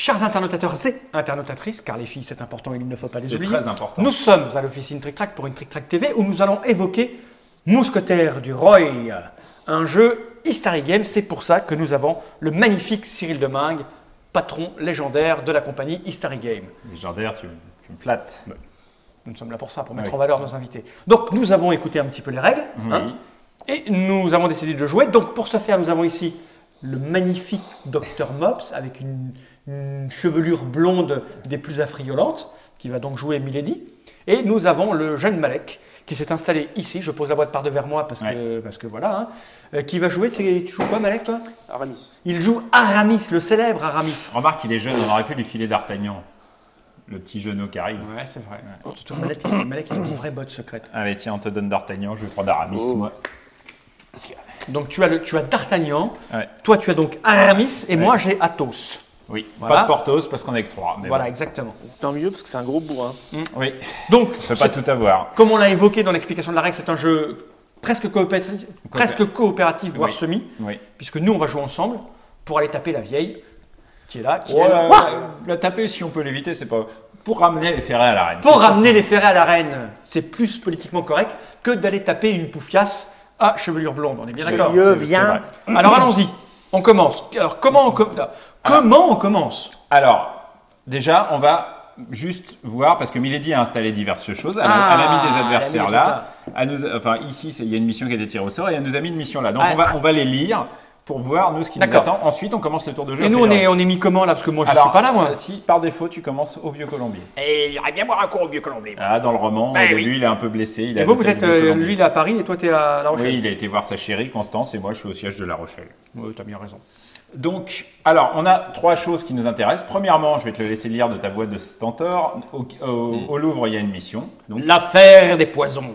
Chers internautateurs et internautatrices, car les filles c'est important, il ne faut pas les oublier. C'est très important. Nous sommes à l'officine Trick Track pour une Trick Track TV où nous allons évoquer Mousquetaires du Roy, un jeu History Game. C'est pour ça que nous avons le magnifique Cyril Demingue, patron légendaire de la compagnie History Game. Légendaire, tu me flattes. Nous sommes là pour ça, pour mettre en valeur nos invités. Donc nous avons écouté un petit peu les règles et nous avons décidé de jouer. Donc pour ce faire, nous avons ici le magnifique Dr Mops avec une chevelure blonde des plus affriolantes qui va donc jouer Milady. Et nous avons le jeune Malek qui s'est installé ici. Je pose la boîte par devers moi parce que voilà. Qui va jouer. Tu joues quoi, Malek, toi? Aramis. Il joue Aramis, le célèbre Aramis. Remarque qu'il est jeune, on aurait pu lui filer d'Artagnan. Le petit genou qui arrive. Ouais, c'est vrai. Surtout Malek, il a une vraie botte secrète. Allez, tiens, on te donne d'Artagnan, je vais prendre Aramis, moi. Donc tu as D'Artagnan, toi tu as donc Aramis et moi j'ai Athos. Oui, Voilà. pas de Porthos parce qu'on est que 3. Voilà, exactement. Tant mieux parce que c'est un gros bourrin. Oui, Donc, on ne peut pas tout avoir. comme on l'a évoqué dans l'explication de la règle, c'est un jeu presque coopératif, voire semi, puisque nous on va jouer ensemble pour aller taper la vieille qui est là. La taper, si on peut l'éviter, c'est pas pour ramener les ferrets à l'arène. Pour ramener les ferrets à l'arène, c'est plus politiquement correct que d'aller taper une poufiasse à chevelure blonde. On est bien d'accord. Viens. Alors allons-y, on commence. Alors comment on commence? Alors, déjà, on va juste voir, parce que Milady a installé diverses choses. Elle a mis des adversaires là. Enfin, ici, il y a une mission qui a été tirée au sort et elle nous a mis une mission là. Donc, on va les lire pour voir, nous, ce qui nous attend. Ensuite, on commence le tour de jeu. Et nous, on est mis comment là? Parce que moi, je ne suis pas là, moi. Si, par défaut, tu commences au Vieux Colombier. Et il irait bien boire un coup au Vieux Colombier. Ah, dans le roman, au début, il est un peu blessé. Et vous êtes, lui, il est à Paris et toi, tu es à La Rochelle. Oui, il a été voir sa chérie, Constance, et moi, je suis au siège de La Rochelle. Oui, tu as bien raison. Donc, alors, on a 3 choses qui nous intéressent. Premièrement, je vais te le laisser lire de ta boîte de Stentor. Au Louvre, il y a une mission. L'affaire des poisons.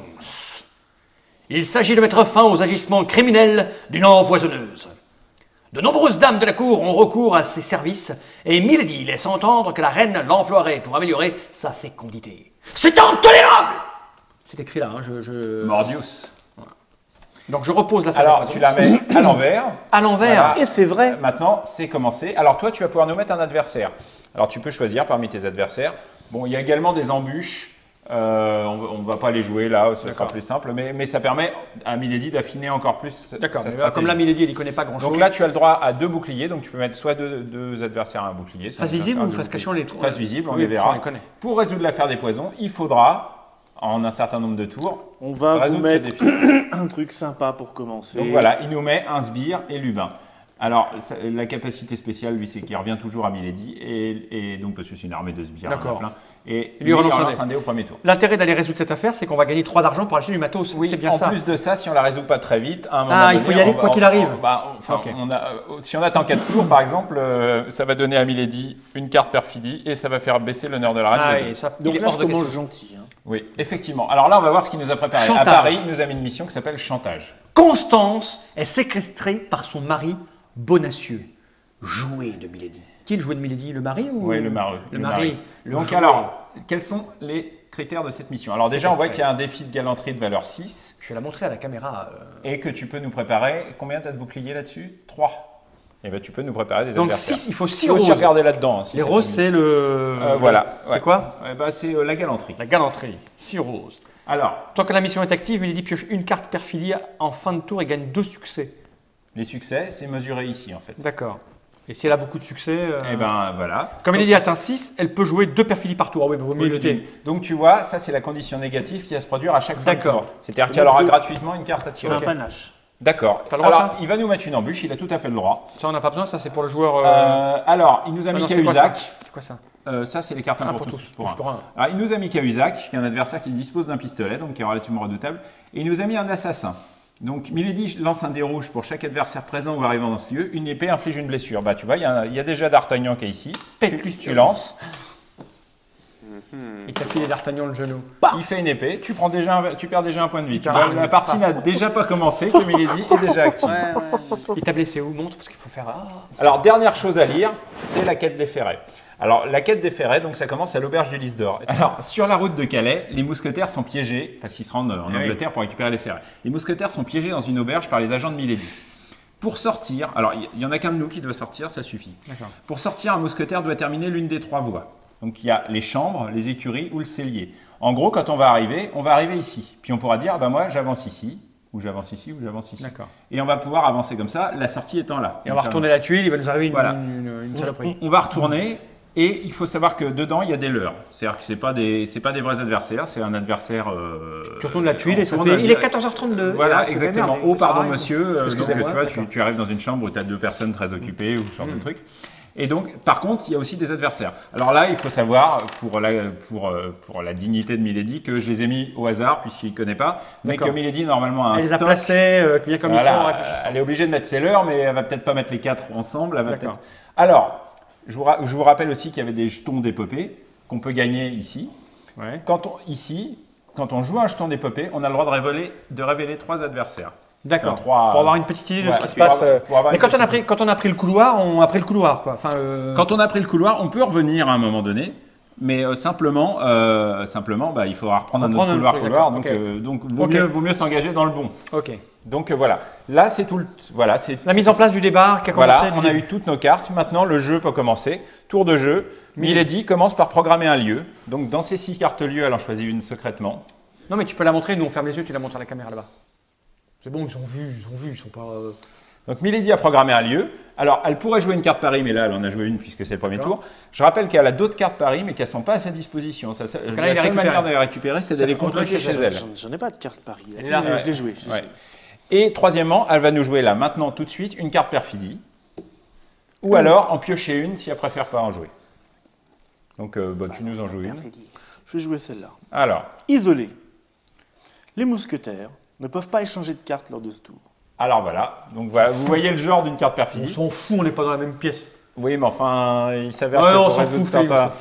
Il s'agit de mettre fin aux agissements criminels d'une empoisonneuse. De nombreuses dames de la cour ont recours à ses services et Milady laisse entendre que la reine l'emploierait pour améliorer sa fécondité. C'est intolérable! C'est écrit là, Mordius. Donc je repose l'affaire. Alors, tu la mets à l'envers. À l'envers. Voilà. Et c'est vrai. Maintenant, c'est commencé. Alors, toi, tu vas pouvoir nous mettre un adversaire. Alors, tu peux choisir parmi tes adversaires. Bon, il y a également des embûches. On ne va pas les jouer là, ce sera plus simple. Mais ça permet à Milady d'affiner encore plus. D'accord. sa stratégie. Comme là, Milady, elle n'y connaît pas grand-chose. Donc là, tu as le droit à 2 boucliers. Donc, tu peux mettre soit deux adversaires à un bouclier. Face visible ou face cachée, on les trouve. Face visible, on les verra. Pour résoudre l'affaire des poisons, il faudra, en un certain nombre de tours, on va vous résoudre mettre ce défi. un truc sympa pour commencer. Donc voilà, il nous met un sbire et Lubin. Alors, la capacité spéciale, lui, c'est qu'il revient toujours à Milady, et donc parce que c'est une armée de sbires, d'accord. Et lui relance un dé au premier tour. L'intérêt d'aller résoudre cette affaire, c'est qu'on va gagner 3 d'argent pour acheter du matos. Oui, c'est bien en ça. plus de ça, si on la résout pas très vite, à un moment donné, il faut y aller quoi qu'il arrive. Si on attend 4 tours, par exemple, ça va donner à Milady une carte perfidie et ça va faire baisser l'honneur de la reine. Donc là, je commence gentil. Oui, effectivement. Alors là, on va voir ce qu'il nous a préparé. Chantage. À Paris, il nous a mis une mission qui s'appelle chantage. Constance est séquestrée par son mari Bonacieux, jouet de Milady. Qui est le jouet de Milady? Le mari ou... Oui, le mari. Le mari. Donc alors, quels sont les critères de cette mission? Alors déjà, on voit qu'il y a un défi de galanterie de valeur 6. Je vais la montrer à la caméra. Et que tu peux nous préparer. Combien tu as de boucliers là-dessus? 3. Et bien tu peux nous préparer des Donc adversaires. 6, il faut 6 roses. Il faut aussi roses. regarder là-dedans. Les roses, c'est le... voilà. C'est quoi? C'est la galanterie. La galanterie. 6 roses. Alors, tant que la mission est active, Milady pioche une carte perfidie en fin de tour et gagne 2 succès. Les succès, c'est mesuré ici en fait. D'accord. Et si elle a beaucoup de succès... Eh ben voilà. Comme Milady atteint 6, elle peut jouer 2 perfidies par tour. Ah oui, vaut mieux éviter. Donc tu vois, ça c'est la condition négative qui va se produire à chaque fin de tour. C'est-à-dire qu'il y aura gratuitement une carte à tirer. C'est un panache. D'accord. Alors, il va nous mettre une embûche, il a tout à fait le droit. Ça, on n'a pas besoin, ça c'est pour le joueur... Alors, il nous a mis Cahuzac. C'est quoi ça? Ça, c'est les cartes 1 pour tous. Pour un. Un. Alors, il nous a mis Cahuzac, qui est un adversaire qui dispose d'un pistolet, donc qui est relativement redoutable. Et il nous a mis un assassin. Donc, Milady lance un dé rouge pour chaque adversaire présent ou arrivant dans ce lieu. Une épée inflige une blessure. Bah, tu vois, il y a déjà D'Artagnan qui est ici. Tu lances. Il t'a filé D'Artagnan le genou. Il fait une épée, tu perds déjà un point de vie. La partie n'a déjà pas commencé, que Milady est déjà active. Il t'a blessé où? Montre, parce qu'il faut faire... Alors, dernière chose à lire, c'est la quête des ferrets. Alors, la quête des ferrets, donc ça commence à l'auberge du Lys d'Or. Alors, sur la route de Calais, les mousquetaires sont piégés, parce qu'ils se rendent en Angleterre pour récupérer les ferrets. Les mousquetaires sont piégés dans une auberge par les agents de Milady. Pour sortir, alors il y en a qu'un de nous qui doit sortir, ça suffit. Pour sortir, un mousquetaire doit terminer l'une des 3 voies. Donc il y a les chambres, les écuries ou le cellier. En gros, quand on va arriver ici. Puis on pourra dire, ah ben moi j'avance ici, ou j'avance ici, ou j'avance ici. Et on va pouvoir avancer comme ça, la sortie étant là. Et on va retourner la tuile, il va nous arriver une saloperie. On va retourner. Et il faut savoir que dedans, il y a des leurres. C'est-à-dire que ce n'est pas des vrais adversaires, c'est un adversaire… tu retournes la tuile et ça fait… Il est 14h32. Voilà, exactement. Oh, pardon, monsieur. Excusez-moi. Donc, tu arrives dans une chambre où tu as 2 personnes très occupées ou ce genre de truc. Et donc, par contre, il y a aussi des adversaires. Alors là, il faut savoir, pour la dignité de Milady, que je les ai mis au hasard, puisqu'il ne connaît pas, mais que Milady, normalement, a un elle stock. Elle les a placés bien comme il faut en réfléchissant. Elle est obligée de mettre ses leurres, mais elle ne va peut-être pas mettre les 4 ensemble. Alors… Je vous rappelle aussi qu'il y avait des jetons d'épopée qu'on peut gagner ici. Quand on joue un jeton d'épopée, on a le droit de révéler 3 adversaires. D'accord. Pour avoir une petite idée de ce qui se passe. Mais quand on a pris le couloir, on a pris le couloir, quoi. Enfin, Quand on a pris le couloir, on peut revenir à un moment donné. Mais simplement, il faudra reprendre un autre couloir. Donc vaut mieux s'engager dans le bon. Donc voilà, là c'est tout. Voilà, c'est la mise en place du débar qui a commencé. Voilà, on a eu toutes nos cartes. Maintenant, le jeu peut commencer. Tour de jeu. Milady commence par programmer un lieu. Donc dans ces 6 cartes lieux, elle en choisit une secrètement. Non, mais tu peux la montrer. Nous on ferme les yeux, tu la montres à la caméra là-bas. C'est bon, ils ont vu, ils sont pas. Donc Milady a programmé un lieu. Alors elle pourrait jouer une carte pari, mais là elle en a joué une puisque c'est le premier tour. Je rappelle qu'elle a d'autres cartes pari, mais qu'elles ne sont pas à sa disposition. La seule manière de les récupérer, c'est d'aller contrôler chez elle. J'en ai pas de carte pari. Je l'ai joué. Et troisièmement, elle va nous jouer là maintenant tout de suite une carte perfidie. Ou alors en piocher une si elle préfère pas en jouer. Donc tu nous en joues une. Je vais jouer celle-là. Alors. Isolé. Les mousquetaires ne peuvent pas échanger de cartes lors de ce tour. Alors voilà, donc voilà, vous voyez le genre d'une carte perfidie. On s'en fout, on n'est pas dans la même pièce. Oui, mais enfin, il s'avère que pour résoudre certains…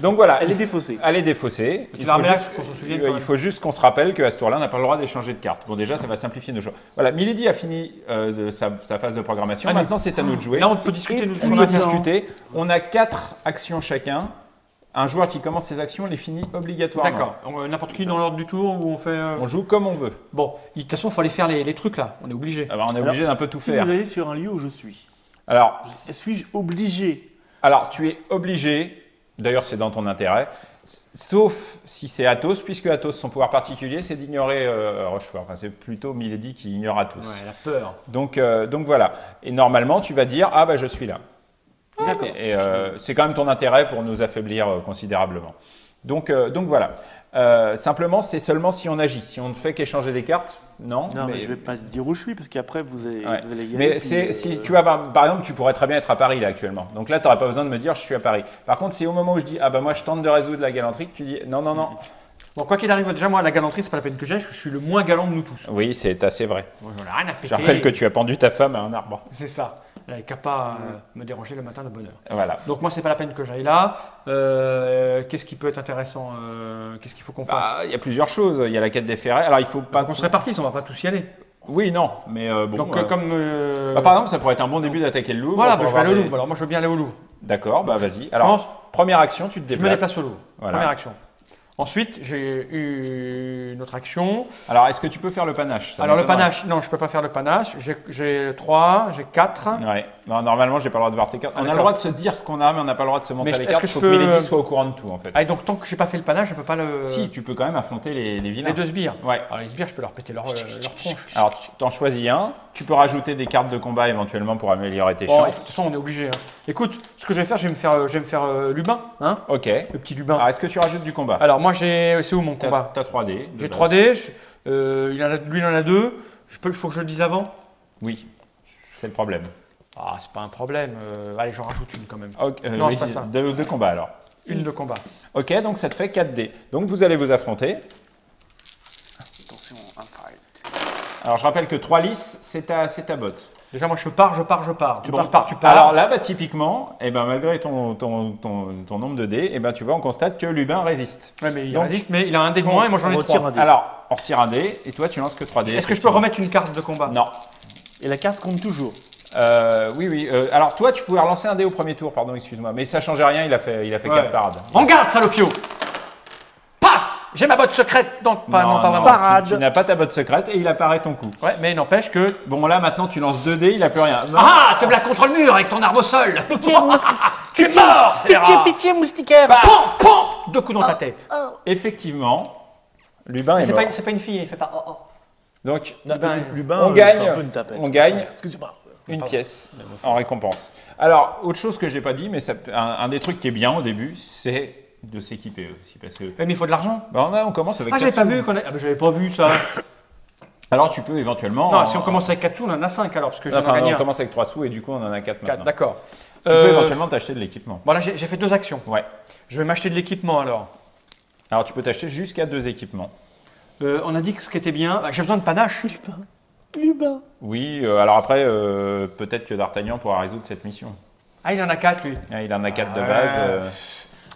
Donc voilà, elle est défaussée. Elle est défaussée. Il faut juste qu'on se rappelle qu'à ce tour-là, on n'a pas le droit d'échanger de cartes. Bon, déjà, ça va simplifier nos choix. Voilà, Milady a fini sa phase de programmation. Maintenant, c'est à nous de jouer. Là, on peut discuter. On va discuter. On a 4 actions chacun. Un joueur qui commence ses actions les finit obligatoirement. D'accord. N'importe qui dans l'ordre du tour où on fait… On joue comme on veut. Bon, de toute façon, il faut aller faire les trucs là. On est obligé. On est obligé d'un peu tout faire. Si vous allez sur un lieu où je suis, alors, suis-je obligé? Alors, tu es obligé, d'ailleurs c'est dans ton intérêt, sauf si c'est Athos, puisque Athos, son pouvoir particulier, c'est d'ignorer Rochefort. Enfin, c'est plutôt Milady qui ignore Athos. Ouais, elle a peur. Donc voilà. Et normalement, tu vas dire, ah bah je suis là. D'accord. Et c'est quand même ton intérêt pour nous affaiblir considérablement. Donc voilà. Simplement, c'est seulement si on agit. Si on ne fait qu'échanger des cartes, non. Non, mais je ne vais pas dire où je suis parce qu'après vous allez gagner. Mais si tu vas, par exemple, tu pourrais très bien être à Paris là actuellement. Donc là, tu n'aurais pas besoin de me dire je suis à Paris. Par contre, c'est au moment où je dis ah bah moi je tente de résoudre la galanterie que tu dis non. Bon, quoi qu'il arrive, déjà moi la galanterie c'est pas la peine que j'aille, je suis le moins galant de nous tous. Oui, c'est assez vrai. Voilà, rien à péter. Je rappelle que tu as pendu ta femme à un arbre. C'est ça. Elle n'est pas me déranger le matin de bonne heure. Voilà. Donc moi, c'est pas la peine que j'aille là. Qu'est-ce qui peut être intéressant Qu'est-ce qu'il faut qu'on fasse? Il y a plusieurs choses. Il y a la quête des ferrets. Alors il faut pas qu'on se répartisse, on va pas tous y aller. Oui, non, mais bon. Donc par exemple, ça pourrait être un bon début d'attaquer le Louvre. Voilà, je vais aller au Louvre. Alors moi, je veux bien aller au Louvre. D'accord, vas-y. Alors, première action, tu te déplaces. Je me déplace au Louvre. Voilà. Première action. Ensuite, j'ai eu une autre action. Alors, est-ce que tu peux faire le panache? Alors, le panache, non, je ne peux pas faire le panache. J'ai 3, j'ai 4. Ouais. Non, normalement, je n'ai pas le droit de voir tes cartes. On a le droit de se dire ce qu'on a, mais on n'a pas le droit de se montrer les cartes. Il faut que Milady soit au courant de tout, en fait. Ah, et donc, tant que je n'ai pas fait le panache, je ne peux pas le… Si, tu peux quand même affronter les vilains. Les 2 sbires. Ouais. Alors, les sbires, je peux leur péter leur tronche. Alors, tu en choisis un. Tu peux rajouter des cartes de combat éventuellement pour améliorer tes chances. De toute façon, on est obligé. Écoute, ce que je vais faire, je vais me faire Lubin. Hein, ok. Le petit Lubin. Alors, est-ce que tu rajoutes du combat? Alors, moi, c'est où mon combat? Tu as 3D. J'ai 3D. Lui, il en a 2. Il faut que je le dise avant? Oui. C'est le problème. Ah, c'est pas un problème. Allez, j'en rajoute une quand même. Okay, non, c'est pas ça. De combat alors. Une de combat. Ok, donc ça te fait 4D. Donc, vous allez vous affronter. Attention, un fight. Alors, je rappelle que 3 lisses, c'est ta botte. Déjà, moi, je pars. Tu pars. Alors là, typiquement, malgré ton nombre de dés, tu vois, on constate que Lubin résiste. Oui, mais il résiste, mais il a un dé de moins et moi, j'en ai 3. Alors, on retire un dé et toi, tu lances que 3 dés. Est-ce que je peux remettre une carte de combat? Non. Et la carte compte toujours? Oui. Alors, toi, tu pouvais relancer un dé au premier tour, pardon, excuse-moi. Mais ça ne changeait rien, il a fait 4 parades. En garde, salopio! Passe! J'ai ma botte secrète. Donc, pas vraiment. Parade. Tu n'as pas ta botte secrète et il apparaît ton coup. Ouais, mais n'empêche que. Bon, là, maintenant, tu lances 2 dés, il n'a plus rien. Non. Ah, te voilà contre le mur avec ton arbre au sol. Tu es mort, Pitié, scélérat. pitié, moustiquaire. Pam, pam, 2 coups dans ta tête. Effectivement, Lubin est C'est mort. pas une fille, il fait pas. Oh. Donc, Lubin, on c'est gagne, un peu une tapette. on gagne Excusez-moi. une pièce en récompense. Alors, autre chose que j'ai pas dit, mais un des trucs qui est bien au début, c'est de s'équiper aussi. Parce que, Mais il faut de l'argent. bah, on commence avec Ah, j'avais 4 pas sous. vu qu'on a... Ah, bah, j'avais pas vu ça. Alors, tu peux éventuellement. Non, si on commence avec 4 sous, on en a 5 alors, parce que je Enfin, vais gagner on commence avec 3 sous et du coup, on en a 4 4. maintenant. D'accord. Tu peux éventuellement t'acheter de l'équipement. Bon, là, j'ai fait 2 actions. Ouais. Je vais m'acheter de l'équipement alors. Alors, tu peux t'acheter jusqu'à 2 équipements. On a dit que ce qui était bien. Bah, j'ai besoin de panache. Lubin. Oui, alors après, peut-être que D'Artagnan pourra résoudre cette mission. Ah, il en a 4 lui. Ah, il en a 4 de Ouais. base.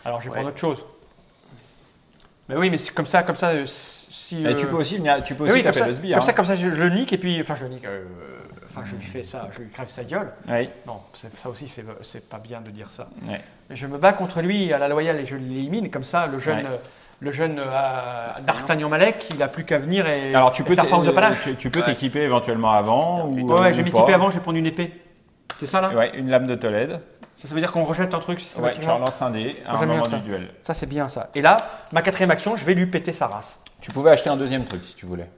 Alors, je vais prendre autre chose. Mais oui, mais c'est comme ça, si. Et tu peux aussi Mais oui, taper le sbire. comme ça, je le nique et puis. Enfin, je le nique. Enfin, je lui fais ça, je lui crève sa gueule. Oui. Non, ça aussi, c'est pas bien de dire ça. Ouais. Mais je me bats contre lui à la loyale et je l'élimine. Comme ça, le jeune D'Artagnan Malek, il n'a plus qu'à venir et, Alors tu et peux faire preuve de panache. tu peux t'équiper éventuellement avant ou Ouais, je vais ou m'équiper pas. avant, je vais prendre une épée. C'est ça là? Ouais, une lame de Tolède. Ça veut dire qu'on rejette un truc Ouais, tu systématiquement. relances un dé à un j'aime bien moment ça. du duel. Ça, c'est bien ça. Et là, ma 4e action, je vais lui péter sa race. Tu pouvais acheter un deuxième truc si tu voulais.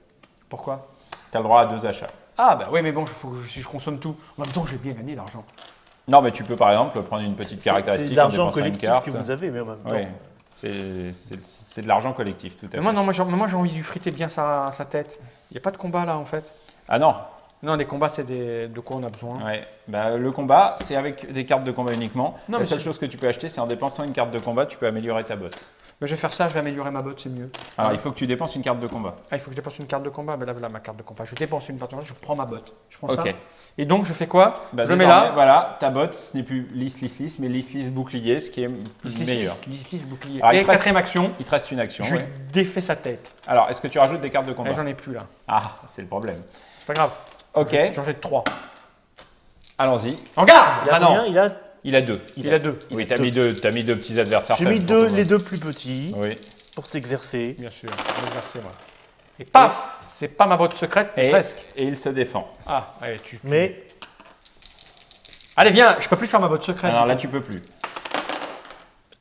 Pourquoi? Tu as le droit à 2 achats. Ah, bah oui, mais bon, si je consomme tout. En même temps, j'ai bien gagné l'argent. Non, mais tu peux par exemple prendre une petite caractéristique. C'est de l'argent en dépensant une collectif carte. que vous avez, mais en même temps. Oui, c'est de l'argent collectif, tout à fait. Mais moi, j'ai envie de lui friter bien sa tête. Il n'y a pas de combat là, en fait. Ah non, Non, les combats, c'est de quoi on a besoin. ouais. Bah, le combat, c'est avec des cartes de combat uniquement. Non, La mais seule c'est- chose que tu peux acheter, c'est en dépensant une carte de combat, tu peux améliorer ta botte. Mais je vais faire ça, je vais améliorer ma botte, c'est mieux. Alors, il faut que tu dépenses une carte de combat. Ah, il faut que je dépense une carte de combat. Mais là, voilà ma carte de combat. Je dépense une carte de combat, je prends ma botte. Je prends ça. Ok. Et donc, je fais quoi? Bah, je mets désormais, là. Voilà, ta botte, ce n'est plus lisse, mais lisse bouclier, ce qui est meilleur. Lisse, bouclier. Alors, Et il te reste- 4e action, Il te reste une action. je lui ouais. défais sa tête. Alors, est-ce que tu rajoutes des cartes de combat Ah, j'en ai plus là. Ah, c'est le problème. C'est pas grave. Ok, J'en jette 3. allons-y. En garde! Il a Ah non, combien Il a. Il a 2. il a 2. Oui, t'as mis deux petits adversaires. J'ai mis faibles pour les 2 plus petits toi. Oui. pour t'exercer. Bien sûr, je vais verser, moi. Et paf! C'est pas ma botte secrète, mais presque. Et il se défend. Ah, allez, Mais Allez, viens, je peux plus faire ma botte secrète. Alors là, tu peux plus.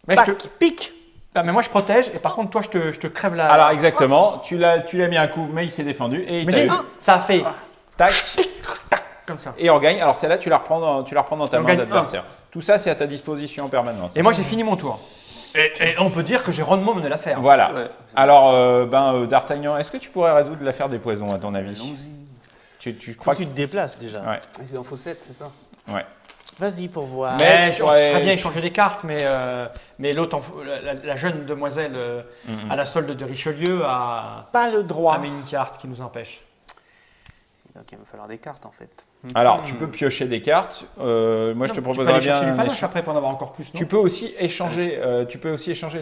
Mais je te... pique. Ah, mais moi, je protège, et par contre, toi, je te crève la... Alors exactement, tu l'as mis un coup, mais il s'est défendu et il mais t'a j'ai... eu. Ça a fait Tac. comme ça. Et on gagne. Alors celle-là, tu la reprends dans ta On main gagne d'adversaire. Tout ça, c'est à ta disposition en permanence. Et moi, j'ai fini mon tour. Et on peut dire que j'ai rondement mené l'affaire. Voilà. Ouais. Alors, D'Artagnan, est-ce que tu pourrais résoudre l'affaire des poisons, à ton avis? Tu Faut crois que tu te déplaces déjà. Ouais. Il en faut 7, c'est ça? Ouais. Vas-y pour voir. Mais- Mais tu on pourrais- serait bien échanger des cartes, mais l'autre, la jeune demoiselle à la solde de Richelieu a Pas le droit. mis une carte qui nous empêche. Ok, il va falloir des cartes en fait. Alors, tu peux piocher des cartes. Moi, je te Tu peux proposerais aller chercher bien. du panache après pour en avoir encore plus, non? Tu peux aussi échanger.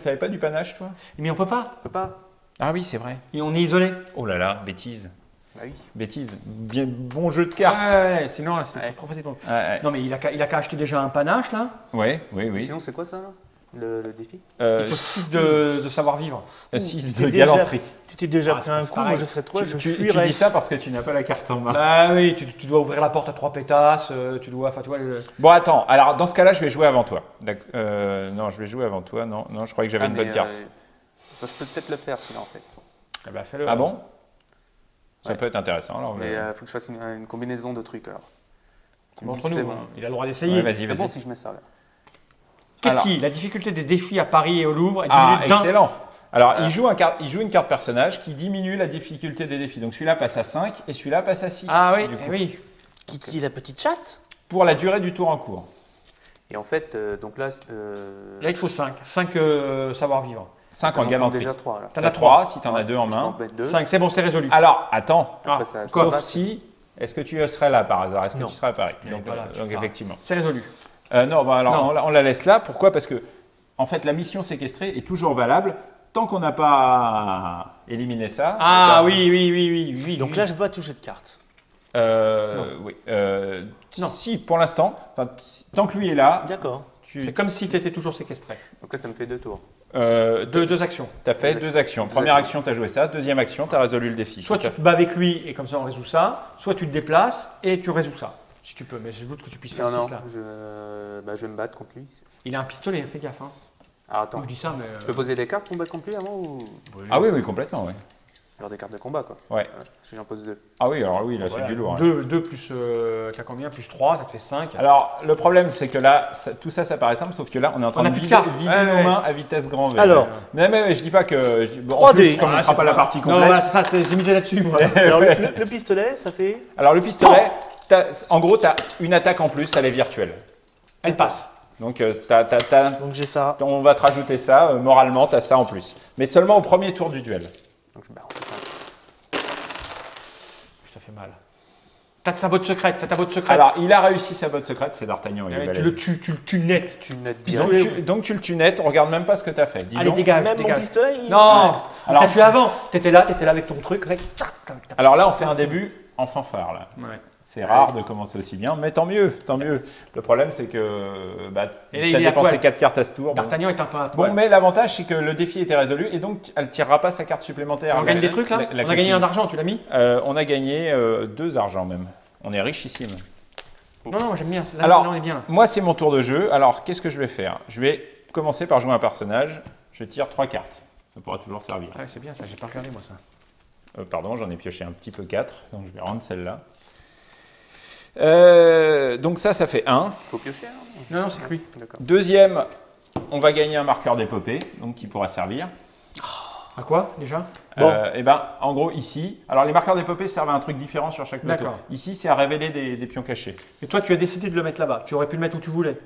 T'avais pas du panache, toi? Mais on peut pas. On peut pas? Ah oui, c'est vrai. Et on est isolé. Oh là là, bêtise. Bah oui. Bêtise. Bon jeu de cartes. Ouais, sinon, là, c'est Ouais. trop facile. Ouais, Non, mais il a qu'à acheter déjà un panache, là. ouais, oui. Sinon, c'est quoi ça là le défi? Il faut 6 de savoir-vivre. 6 T'es de déjà- galanterie. Tu t'es déjà Ah, pris un c'est coup, pareil. moi je serais toi, je Tu fuirais. dis ça parce que tu n'as pas la carte en main. Bah oui, tu dois ouvrir la porte à 3 pétasses, tu dois, enfin tu vois, Bon, attends. Alors, dans ce cas-là, je vais jouer avant toi. Non, je vais jouer avant toi. Non, je croyais que j'avais une bonne carte. Je peux peut-être le faire celui-là en fait. eh ben, fais-le. Ah bon? Ça Ouais. peut être intéressant. Alors, Mais il faut que je fasse une combinaison de trucs alors. Tu me Bon, dis entre si nous, c'est bon. hein, il a le droit ouais, d'essayer. vas-y, C'est vas-y. bon si je mets ça là. Ketty, la difficulté des défis à Paris et au Louvre est Ah, diminuée d'un. excellent. Alors, il joue une carte personnage qui diminue la difficulté des défis. Donc, celui-là passe à 5 et celui-là passe à 6. Ah oui, du coup. eh oui. Kitty, la petite chatte. Pour la durée du tour en cours. Et en fait, donc là, Là, il faut 5. 5 savoir-vivre. 5 ça en m'en galanterie. déjà 3 là. T'en T'as as 3. 3 si t'en as 2 en Je peux en main. mettre 2. 5, c'est bon, c'est résolu. Alors, attends. Ah, Après, ça quoi ça va. Sauf si, est-ce que tu serais là par hasard? Est-ce que Non. tu serais à Paris? Il est Donc, pas là, donc ah. effectivement. C'est résolu. Non, bah alors Non. on la laisse là. Pourquoi? Parce que, en fait, la mission séquestrée est toujours valable tant qu'on n'a pas éliminé ça. Ah Donc, oui. Donc là, je veux pas toucher de carte. oui. Non. Si, pour l'instant, tant que lui est là, D'accord. tu. C'est comme si tu étais toujours séquestré. Donc là, ça me fait 2 tours. Deux actions. Tu as fait deux actions. Première action, tu as joué ça. Deuxième action, tu as résolu le défi. Soit tu te bats avec lui et comme ça on résout ça, soit tu te déplaces et tu résous ça. Si tu peux, mais je doute que tu puisses faire 6 là. Je vais me battre contre lui. Il a un pistolet, fais gaffe. Hein. Ah, attends. Je dis ça, mais. Je peux poser des cartes pour me battre contre lui avant ou... Ah oui, complètement, oui. Alors des cartes de combat, quoi. Ouais. Si j'en pose 2. Ah oui, alors oui, là, c'est du lourd. 2 plus. T'as combien? Plus 3, ça te fait 5. Alors, le problème, c'est que là, tout ça paraît simple, sauf que là, on est en train de vider nos mains à vitesse grand V. Alors, mais je dis pas que. 3D. Comme on ne fera pas la partie complète. Non, voilà, c'est ça, j'ai misé là-dessus, moi. Alors, le pistolet, ça fait. Alors, le pistolet, en gros, tu as une attaque en plus, elle est virtuelle. Elle passe. Donc, Donc j'ai ça. on va te rajouter ça, moralement, tu as ça en plus. Mais seulement au premier tour du duel. Donc je balance ça. Ça fait mal. T'as ta botte secrète, Alors, il a réussi sa botte secrète, c'est D'Artagnan. Tu le tues net. Tu net bien. Donc, tu le tues net, on regarde même pas ce que tu as fait. Dis Allez, donc. dégage. Même mon pistolet, il... Non, Alors, t'as tué avant. T'étais là avec ton truc. Alors là, on fait un début en fanfare. Là. Ouais. C'est rare de commencer aussi bien, mais tant mieux, tant mieux. Le problème, c'est que tu as il est à dépensé poil. 4 cartes à ce tour. D'Artagnan est un peu à Bon, mais l'avantage, c'est que le défi était résolu et donc elle ne tirera pas sa carte supplémentaire. On gagne des trucs là. On a gagné un d'argent, tu l'as mis? On a gagné 2 argent même. On est richissime. Non, j'aime bien. Là, Alors, on est bien. moi, c'est mon tour de jeu. Alors, qu'est-ce que je vais faire? Je vais commencer par jouer un personnage. Je tire 3 cartes. Ça pourra toujours servir. Ah, c'est bien ça, j'ai pas regardé moi ça. Pardon, j'en ai pioché un petit peu 4. Donc, je vais rendre celle-là. Donc ça fait 1. Faut piocher, hein? Non, c'est cuit. D'accord. Deuxième, on va gagner un marqueur d'épopée, donc qui pourra servir. À quoi déjà? Et ben, en gros, ici, alors les marqueurs d'épopée servent à un truc différent sur chaque plateau. D'accord. Ici, c'est à révéler des pions cachés. Et toi, tu as décidé de le mettre là-bas. Tu aurais pu le mettre où tu voulais.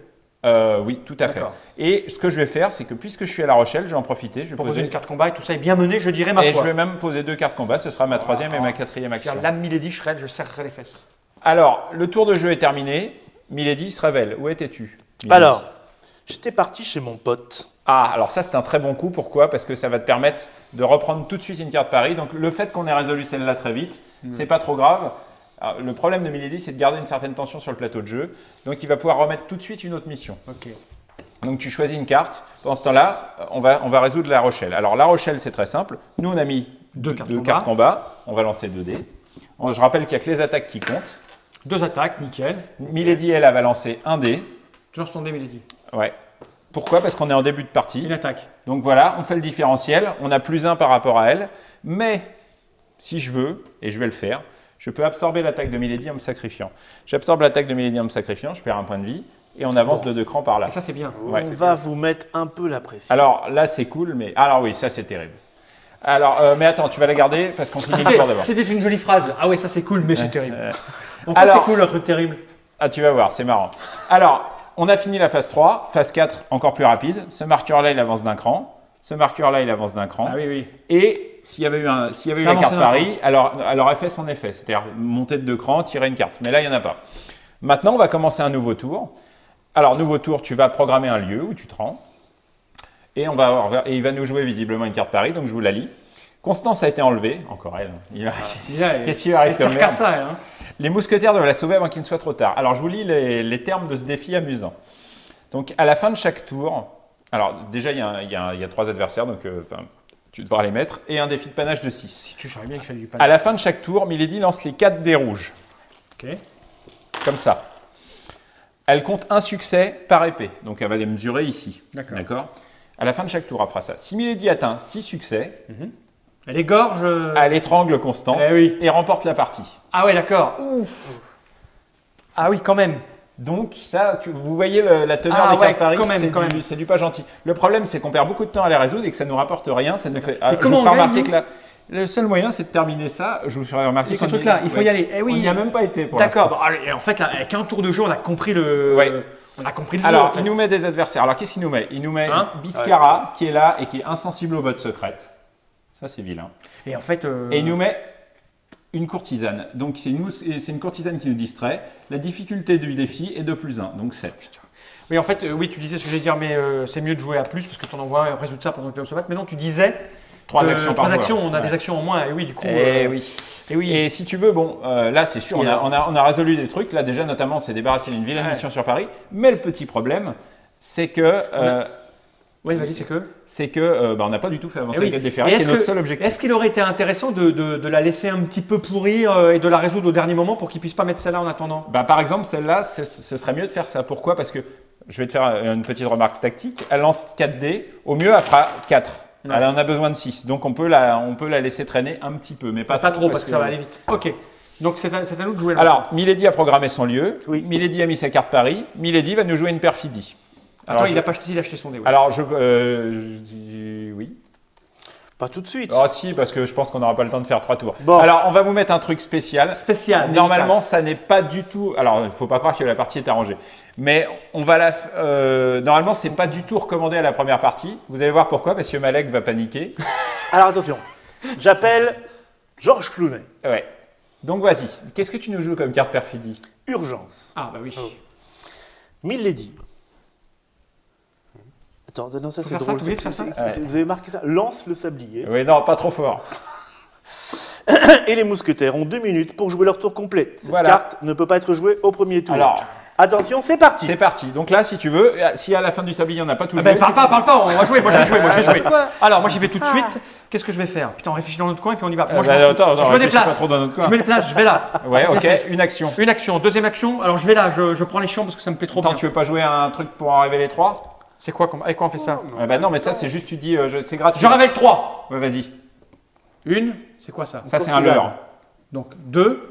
Oui, tout à fait. D'accord. Et ce que je vais faire, c'est que puisque je suis à La Rochelle, je vais en profiter. Je vais Pour poser poser une carte combat et tout ça est bien mené, je dirais ma et foi. je vais même poser 2 cartes combat. Ce sera ma 3e et ma 4e action. L'âme Milady, je serrerai les fesses. Alors, le tour de jeu est terminé. Milady se révèle. Où étais-tu, Milady? Alors, j'étais parti chez mon pote. Ah, alors ça, c'est un très bon coup. Pourquoi? Parce que ça va te permettre de reprendre tout de suite une carte pari. Donc, le fait qu'on ait résolu celle-là très vite, c'est pas trop grave. Alors, le problème de Milady, c'est de garder une certaine tension sur le plateau de jeu. Donc, il va pouvoir remettre tout de suite une autre mission. Ok. Donc, tu choisis une carte. Pendant ce temps-là, on va résoudre La Rochelle. Alors, La Rochelle, c'est très simple. Nous, on a mis deux cartes combat. On va lancer 2 dés. Je rappelle qu'il n'y a que les attaques qui comptent. 2 attaques, nickel. Milady, elle va lancer 1 dé. Tu lances ton dé, Milady. Ouais. Pourquoi? Parce qu'on est en début de partie. Une attaque. Donc voilà, on fait le différentiel. On a plus 1 par rapport à elle. Mais si je veux, et je vais le faire, je peux absorber l'attaque de Milady en me sacrifiant. J'absorbe l'attaque de Milady en me sacrifiant, je perds un point de vie. Et on avance de 2 crans par là. Et ça, c'est bien. Ouais. On va vous mettre un peu la pression. Alors là, c'est cool, mais. Alors oui, ça c'est terrible. Alors, mais attends, tu vas la garder parce qu'on finit le tour d'abord. C'était une jolie phrase. Ah ouais, ça c'est cool, mais c'est terrible. Donc alors- c'est cool, un truc terrible. Ah, tu vas voir, c'est marrant. Alors, on a fini la phase 3. Phase 4, encore plus rapide. Ce marqueur-là, il avance d'un cran. Ce marqueur-là, il avance d'un cran. Ah oui, oui. Et s'il y avait eu, la avancé carte d'un pari, alors elle fait son effet. C'est-à-dire monter de 2 crans, tirer une carte. Mais là, il n'y en a pas. Maintenant, on va commencer un nouveau tour. Alors, nouveau tour, tu vas programmer un lieu où tu te rends. Et, et il va nous jouer visiblement une carte pari, donc je vous la lis. Constance a été enlevée, encore elle. Qu'est-ce qui lui arrive Elle comme sert qu'à merde? ça, elle, hein. Les mousquetaires doivent la sauver avant qu'il ne soit trop tard. Alors, je vous lis les termes de ce défi amusant. Donc, à la fin de chaque tour, alors déjà, il y a 3 adversaires, donc tu devras les mettre, et un défi de panache de 6. Si tu savais bien qu'il fallait du À panache. la fin de chaque tour, Milady lance les 4 dés rouges, Ok. comme ça. Elle compte un succès par épée, donc elle va les mesurer ici. D'accord. À la fin de chaque tour, elle fera ça. Si Milady atteint 6 succès, Elle égorge. elle étrangle Constance Eh oui. et remporte la partie. Ah ouais, d'accord. Ouf. Ah oui, quand même. Donc ça, vous voyez la teneur Ah des ouais, cartes pari, quand même, c'est du pas gentil. Le problème, c'est qu'on perd beaucoup de temps à les résoudre et que ça nous rapporte rien. Ça nous fait. Mais Je comment vous ferai on gagne, remarquer nous que le seul moyen, c'est de terminer ça. Je vous ferai remarquer. Ce truc-là, il faut y aller. Eh oui. On n'y a même pas été pour D'accord. l'instant. Bon, allez, en fait, là, avec un tour de jeu, on a compris le. Ouais. On a compris le jeu. Alors, en fait. il nous met des adversaires. Alors, qu'est-ce qu'il nous met? Il nous met Hein Biscara, qui est là et qui est insensible aux bottes secrètes. Ça, c'est vilain. Et en fait. Et il nous met une courtisane. Donc, c'est une courtisane qui nous distrait. La difficulté du défi est de +1, donc 7. Oui, en fait, oui, tu disais ce que j'allais dire, mais c'est mieux de jouer à plus parce que tu en envoies résoudre ça pendant que tu es au sommet. Mais non, tu disais. 3 actions par 3 actions, joueur. on a Ouais. des actions en moins. Et oui, du coup. Oui. Et oui. Et si tu veux, bon, là c'est sûr, on a résolu des trucs. Là déjà, notamment, on s'est débarrassé d'une vilaine Ouais. mission sur Paris. Mais le petit problème, c'est que Oui, vas-y, c'est que. C'est que on n'a pas du tout fait avancer oui. la quête des ferrets, c'est notre seul objectif. Est-ce qu'il aurait été intéressant de la laisser un petit peu pourrir et de la résoudre au dernier moment pour qu'il puisse pas mettre celle-là en attendant? Par exemple, celle-là, ce serait mieux de faire ça. Pourquoi? Parce que je vais te faire une petite remarque tactique. Elle lance 4 dés. Au mieux, elle fera 4. Ouais. Elle en a besoin de 6. Donc, on peut la laisser traîner un petit peu, mais pas trop parce que ça va aller vite. Ok. Donc, c'est à nous de jouer. Alors, Milady a programmé son lieu. Oui. Milady a mis sa carte pari. Milady va nous jouer une perfidie. Attends, il a acheté son dé. Ouais. Alors, je dis oui. Pas tout de suite. Ah si, parce que je pense qu'on n'aura pas le temps de faire 3 tours. Bon. Alors, on va vous mettre un truc spécial. Normalement, dédicace. ça n'est pas du tout... Alors, il ne faut pas croire que la partie est arrangée. Mais on va normalement, c'est pas du tout recommandé à la première partie. Vous allez voir pourquoi, parce que Malek va paniquer. Alors attention, j'appelle Georges Clooney. Ouais. Donc, vas-y. Qu'est-ce que tu nous joues comme carte perfidie? Urgence. Ah, bah oui. Milady. Attends, non, ça c'est faire ça, drôle. t'as oublié de faire ça Vous avez marqué ça? Lance le sablier. Oui, non, pas trop fort. Et les mousquetaires ont 2 minutes pour jouer leur tour complet. Cette Voilà. carte ne peut pas être jouée au premier tour. Alors, attention, c'est parti. c'est parti. Donc là, si tu veux, si à la fin du sablier, on n'a pas tout joué... Parle pas, on va jouer. Moi, je vais jouer. Alors, moi, j'y vais tout de suite. Qu'est-ce que je vais faire? Putain, on réfléchit dans notre coin et puis on y va. Moi, je me déplace. Pas trop dans notre coin. Je me déplace, je vais là. Ouais, Ça, ok, c'est fait. une action. Une action, deuxième action. Alors, je vais là, je prends les chiens parce que ça me plaît trop Attends, bien. tu veux pas jouer un truc pour en révéler 3? C'est quoi? Avec quoi on fait ça? Non, mais ça, c'est juste, tu dis, c'est gratuit. Je révèle 3. Ouais, vas-y. Une, c'est quoi ça? Ça, c'est un Courtisane. leurre. Donc 2,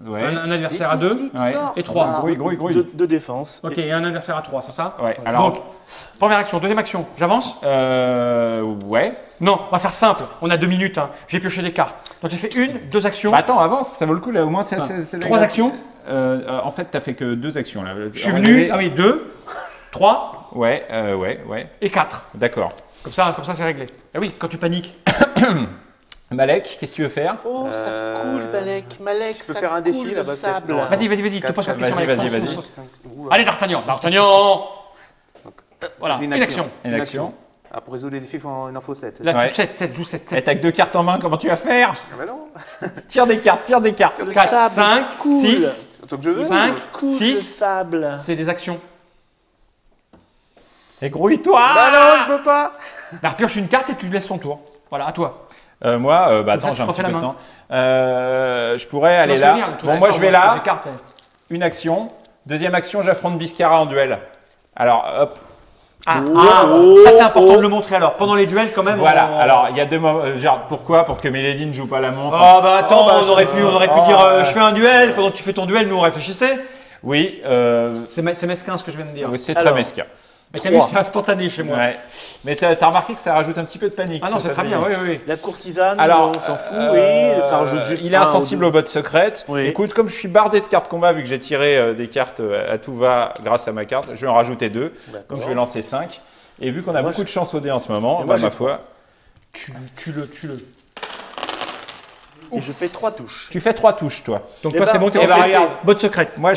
Ouais. un adversaire à 2 Ouais. et 3. Grouille. De défense. Ok, et un adversaire à 3, c'est ça? Ouais, alors. Donc, première action, deuxième action. J'avance? Ouais. Non, on va faire simple. On a 2 minutes. Hein. J'ai pioché des cartes. Donc j'ai fait 1, 2 actions. Bah, attends, avance, ça vaut le coup là, au moins c'est 3 actions. En fait, t'as fait que 2 actions là. Je suis venu. Ah oui, 2, 3 Ouais. et 4. D'accord. Comme ça c'est réglé. Ah oui, quand tu paniques. Malek, qu'est-ce que tu veux faire? Oh, ça coule, Malek. Malek, Je peux ça faire un défi coule, là-bas, le sable. peut-être. Vas-y, te pose pas de questions. Vas-y, Alex. vas-y. Allez, D'Artagnan. Voilà, Ça fait une action. Une action. Ah, pour résoudre les défis, il en faut 7. Là, Ouais. tu 7, joue 7, Et 7. t'as que 2 cartes en main, comment tu vas faire? Ah bah non. Tire des cartes. Le 4, sable 5, coule. 6, Autant que je veux. 5, Coule, le 6. sable. C'est des actions. Et grouille-toi! Bah non, je peux pas. Bah, repioche une carte et tu laisses ton tour. Voilà, à toi. Moi, Comme attends, ça, j'ai un tu petit refais peu de la temps. Je pourrais aller Tu là. vas se souvenir, le tour Bon, moi, d'action, je vais on là. des cartes. Une action. Deuxième action, j'affronte Biscara en duel. Alors, hop. Ça c'est important de le montrer alors. Pendant les duels quand même. Voilà. Alors, il y a 2 moments. Genre, pourquoi? Pour que Milady ne joue pas la montre. Ah bah attends, on aurait pu Oh, dire bah. je fais un duel. Pendant que tu fais ton duel, nous on réfléchissait. Oui, C'est mesquin ce que je viens de dire. oui, c'est très Alors. mesquin. Mais t'as vu, c'est instantané chez moi. Ouais. Mais t'as remarqué que ça rajoute un petit peu de panique. Ah non, c'est très bien, oui. La courtisane, Alors, on s'en fout, oui, ça rajoute juste il est un insensible ou aux bottes secrètes. Oui. Écoute, comme je suis bardé de cartes combat, vu que j'ai tiré des cartes à tout va grâce à ma carte, je vais en rajouter 2. D'accord. Donc je vais lancer 5. Et vu qu'on a Moi, beaucoup de chance au dé en ce moment, Et moi, bah, ma j'ai foi, Tue-le. Et je fais 3 touches. tu fais 3 touches, toi. Donc Eh toi ben, c'est bon, t'es eh ben, remplacé. regarde. Botte secrète. Moi,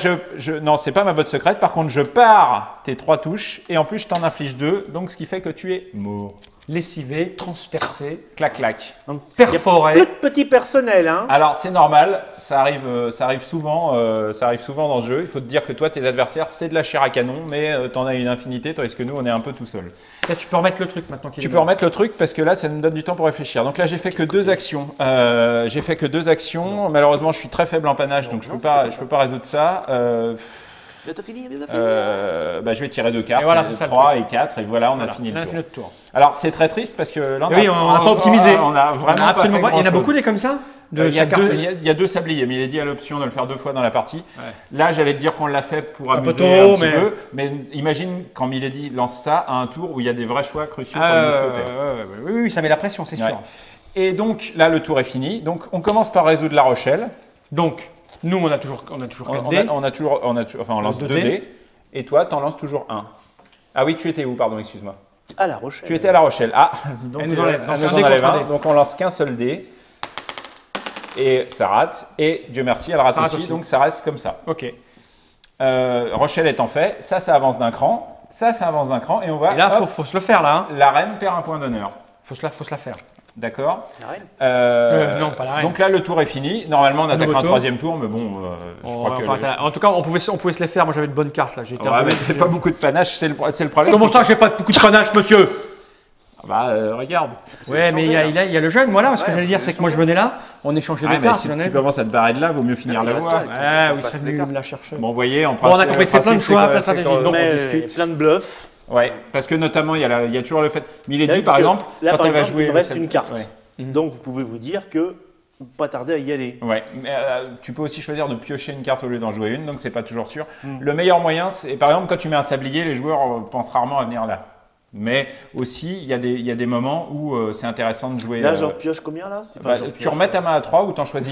non, c'est pas ma botte secrète. Par contre, je pars tes 3 touches et en plus, je t'en inflige 2. Donc, ce qui fait que tu es mort. Lessivé, transpercé, Clac, clac. Donc, perforé. peu de petits personnels, hein. Alors, c'est normal. Ça arrive souvent dans ce jeu. Il faut te dire que toi, tes adversaires, c'est de la chair à canon, mais t'en as une infinité, tandis que nous, on est un peu tout seul. Là tu peux remettre le truc maintenant. Tu peux remettre le truc parce que là, ça nous donne du temps pour réfléchir. Donc là, j'ai fait que 2 actions. Malheureusement, je suis très faible en panache, donc je peux pas résoudre ça. Bientôt fini. Je vais tirer 2 cartes, Et voilà, c'est ça, le 3 et 4, et voilà, on a fini On le a tour. fini notre tour. Alors, c'est très triste parce que là, Oui, on n'a pas optimisé. On a vraiment absolument pas fait pas. Il y en a grand-chose. beaucoup des comme ça. Il y a carte. il y a 2 sabliers, mais il est dit à l'option de le faire 2 fois dans la partie. Ouais. Là, j'allais te dire qu'on l'a fait pour Un peu amuser tôt, un petit mais- peu, mais imagine quand Milady lance ça à un tour où il y a des vrais choix cruciaux pour les Ah, mousquetaires. oui, ça met la pression, c'est Ouais. sûr. Et donc là, le tour est fini. Donc on commence par résoudre La Rochelle. Donc, nous, on a toujours 4 dés. On lance 2 dés. Et toi, t'en lances toujours 1. Ah oui, tu étais où? Pardon, excuse-moi. À La Rochelle. Tu étais à La Rochelle. Ah, donc Elle nous enlève. Donc, elle nous un dé en enlève contre un un. dé. Donc on lance qu'un seul dé. Et ça rate. Et Dieu merci, elle rate Ça rate aussi. aussi. Donc ça reste comme ça. Ok. Rochelle étant fait, ça avance d'un cran. Ça avance d'un cran. Et on va. Et là, hop, faut se le faire là. Hein. la reine perd un point d'honneur. Faut se la faire. D'accord. La reine. Non, pas la reine. Donc là, le tour est fini. Normalement, on attaque Nouveau un tour. troisième tour, mais bon, je crois que... En tout cas, on pouvait se les faire. Moi, j'avais de bonnes cartes là. J'ai été un Ouais, peu- mais pas beaucoup de panache, c'est le problème. Comment ça, j'ai pas beaucoup de panache, monsieur? Regarde. Ouais, mais il y a le jeune. Voilà, ce que j'allais dire, c'est que moi, je venais là, on échangeait des Mais cartes. si il en tu avait. commences à te barrer de là, vaut mieux finir la voie. Ouais, oui, il serait venu me la chercher. Bon, vous voyez, en Bon, on a compris, c'est plein de choix, plein de c'est stratégies. quand- Donc, on Mais discute. plein de bluffs. Ouais, parce que notamment, il y a toujours le fait. Milady, Parce par que exemple, là, quand par elle va exemple, jouer. il me reste celle- une carte. Ouais. Donc vous pouvez vous dire que pas tarder à y aller. Ouais, mais tu peux aussi choisir de piocher une carte au lieu d'en jouer une, donc c'est pas toujours sûr. Le meilleur moyen, c'est par exemple quand tu mets un sablier, les joueurs pensent rarement à venir là. Mais aussi, il y a des moments où c'est intéressant de jouer. Là, j'en pioche combien là? Enfin, j'en Tu pioche. remets ta main à 3 ou t'en choisis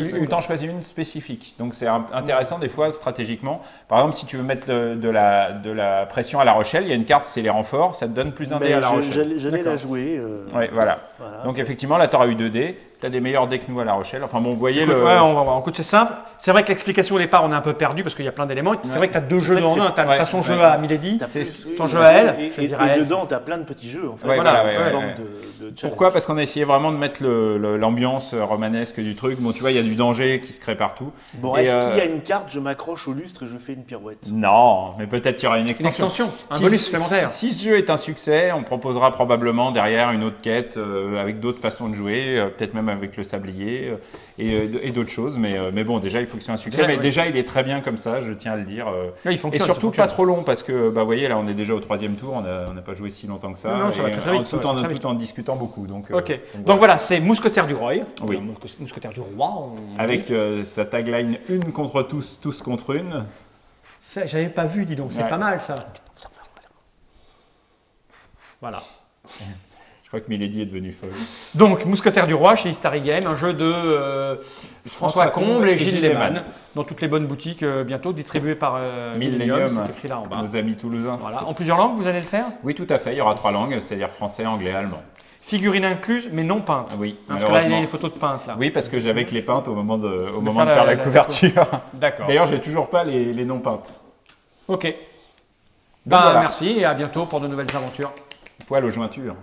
une spécifique. Donc c'est intéressant des fois stratégiquement. Par exemple, si tu veux mettre de la pression à La Rochelle, il y a une carte, c'est les renforts, ça te donne plus un dé Mais à La Rochelle. j'allais la jouer. Ouais, voilà. Voilà. Donc effectivement, là, tu auras eu 2 dés. Tu as des meilleurs dés que nous à La Rochelle. Enfin bon, vous voyez Écoute, le. ouais, on va voir. Écoute, c'est simple. C'est vrai que l'explication au départ, on est un peu perdu parce qu'il y a plein d'éléments. C'est vrai que tu as deux jeux fait, en c'est- un. Tu as son ouais. jeu à Milady, T'as c'est plus- ton oui, jeu à elle, Et, je et- dirais à et elle. dedans, tu as plein de petits jeux en fait. Ouais, voilà, ouais, sous ouais, forme ouais. de challenge. Pourquoi? Parce qu'on a essayé vraiment de mettre l'ambiance romanesque du truc. Bon, tu vois, il y a du danger qui se crée partout. Bon, Et, est-ce qu'il y a une carte, je m'accroche au lustre et je fais une pirouette? Non, mais peut-être qu'il y aura une Une extension. extension, un Si- bonus supplémentaire. Si ce jeu est un succès, on proposera probablement derrière une autre quête avec d'autres façons de jouer, peut-être même avec le sablier et d'autres choses. Mais bon, déjà, il faut que ce soit un succès. Déjà, Mais ouais. déjà, il est très bien comme ça, je tiens à le dire. Ouais, il Et fonctionne, surtout il fonctionne. pas trop long parce que, vous voyez, là, on est déjà au 3e tour, on n'a pas joué si longtemps que ça. Non, ça va et, très vite, ça va très vite. tout en discutant beaucoup. Donc, Ok. Donc voilà, c'est Mousquetaire du Roi. Oui. Mousquetaire du Roi. Avec sa tagline une contre tous, tous contre une. Ça, j'avais pas vu, dis donc. C'est Ouais. pas mal ça. Voilà. Je crois que Milady est devenue folle. Donc, Mousquetaire du Roi chez Istari Game, un jeu de François Comble et Gilles Lehmann, dans toutes les bonnes boutiques bientôt, distribué par Millennium, Millennium, c'est écrit là en bas. nos amis toulousains. Voilà. En plusieurs langues, vous allez le faire? Oui, tout à fait. Il y aura 3 langues, c'est-à-dire français, anglais, allemand. Figurines incluses, mais non peintes. Oui, Parce que là, il y a malheureusement. les photos de peintes là. Oui, parce que j'avais que les peintes au moment de faire faire la la couverture. D'accord. D'ailleurs, j'ai toujours pas les non peintes. Ok. Donc, voilà. Merci et à bientôt pour de nouvelles aventures. Poil aux jointures.